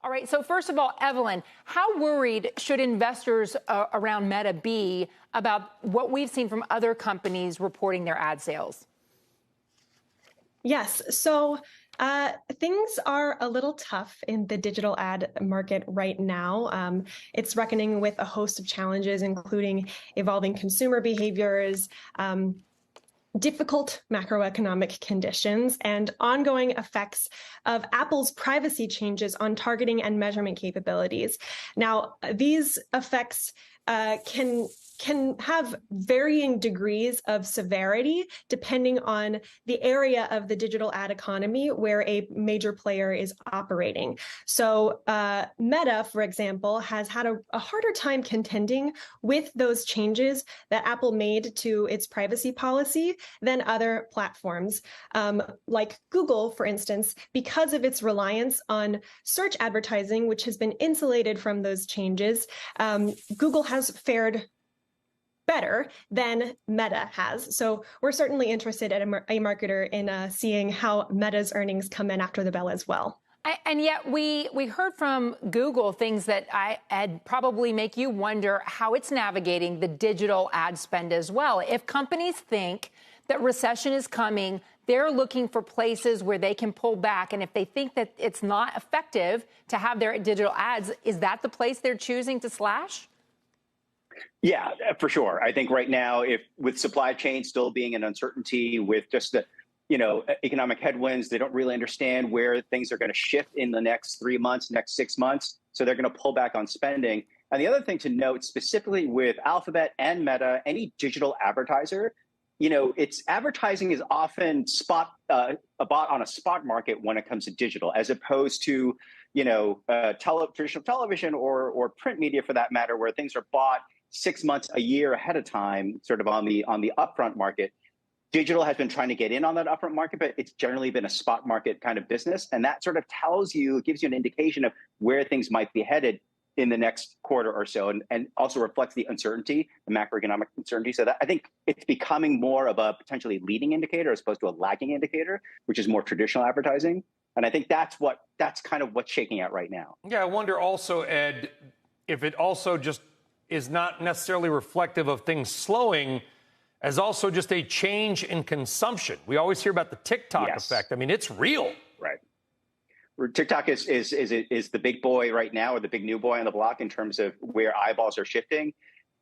All right. So first of all, Evelyn, how worried should investors around Meta be about what we've seen from other companies reporting their ad sales? Yes. So things are a little tough in the digital ad market right now. It's reckoning with a host of challenges, including evolving consumer behaviors, difficult macroeconomic conditions, and ongoing effects of Apple's privacy changes on targeting and measurement capabilities. Now, these effects can have varying degrees of severity depending on the area of the digital ad economy where a major player is operating. So Meta, for example, has had a harder time contending with those changes that Apple made to its privacy policy than other platforms, like Google, for instance, because of its reliance on search advertising, which has been insulated from those changes. Google has fared better than Meta has. So we're certainly interested at a marketer in seeing how Meta's earnings come in after the bell as well. And yet we heard from Google things that Ed, probably make you wonder how it's navigating the digital ad spend as well. If companies think that recession is coming, they're looking for places where they can pull back. And if they think that it's not effective to have their digital ads, is that the place they're choosing to slash? Yeah, for sure. I think right now, if with supply chain still being an uncertainty, with just the economic headwinds, they don't really understand where things are going to shift in the next 3 months, next 6 months. So they're going to pull back on spending. And the other thing to note, specifically with Alphabet and Meta, any digital advertiser, its advertising is often bought on a spot market when it comes to digital, as opposed to traditional television or print media, for that matter, where things are bought 6 months, a year ahead of time, sort of on the upfront market. Digital has been trying to get in on that upfront market, but it's generally been a spot market kind of business. And that sort of gives you an indication of where things might be headed in the next quarter or so, and also reflects the uncertainty, the macroeconomic uncertainty. So that, I think it's becoming more of a potentially leading indicator as opposed to a lagging indicator, which is more traditional advertising. And I think that's kind of what's shaking out right now. Yeah, I wonder also, Ed, if it also just is not necessarily reflective of things slowing, as also just a change in consumption. We always hear about the TikTok effect. I mean, it's real. Right. TikTok is the big boy right now, or the big new boy on the block in terms of where eyeballs are shifting.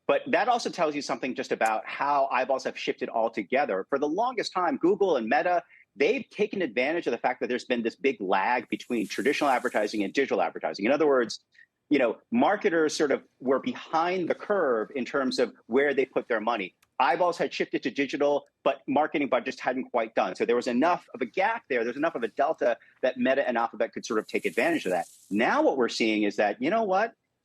But that also tells you something just about how eyeballs have shifted altogether. For the longest time, Google and Meta, they've taken advantage of the fact that there's been this big lag between traditional advertising and digital advertising. In other words, marketers sort of were behind the curve in terms of where they put their money. Eyeballs had shifted to digital, but marketing budgets hadn't quite done. So there was enough of a gap there. There's enough of a delta that Meta and Alphabet could sort of take advantage of that. Now what we're seeing is that,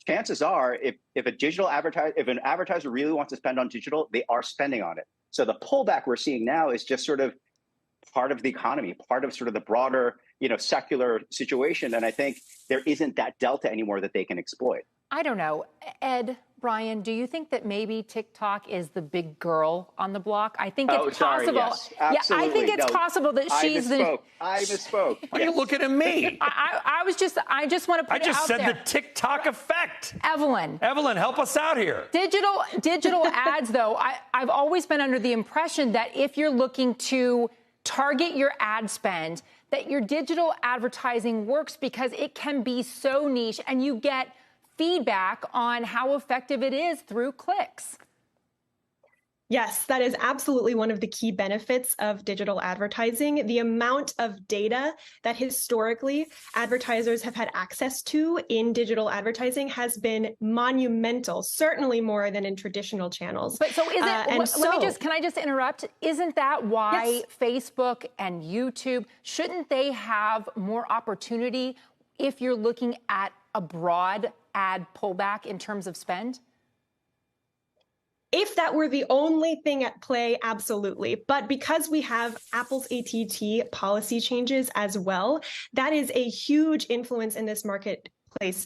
chances are if an advertiser really wants to spend on digital, they are spending on it. So the pullback we're seeing now is just sort of part of the economy, part of sort of the broader, secular situation. And I think there isn't that delta anymore that they can exploit. I don't know. Ed, Brian, do you think that maybe TikTok is the big girl on the block? I think it's possible. Yes, yeah, I think it's possible that she's I misspoke. Why are you looking at me? I just want to put it out there. I just said the TikTok effect. Evelyn, help us out here. Digital ads, though, I've always been under the impression that if you're looking to target your ad spend, that your digital advertising works because it can be so niche and you get feedback on how effective it is through clicks. Yes, that is absolutely one of the key benefits of digital advertising. The amount of data that historically advertisers have had access to in digital advertising has been monumental, certainly more than in traditional channels. But so is it, can I just interrupt? Isn't that why Facebook and YouTube, shouldn't they have more opportunity if you're looking at a broad ad pullback in terms of spend? If that were the only thing at play, absolutely. But because we have Apple's ATT policy changes as well, that is a huge influence in this marketplace.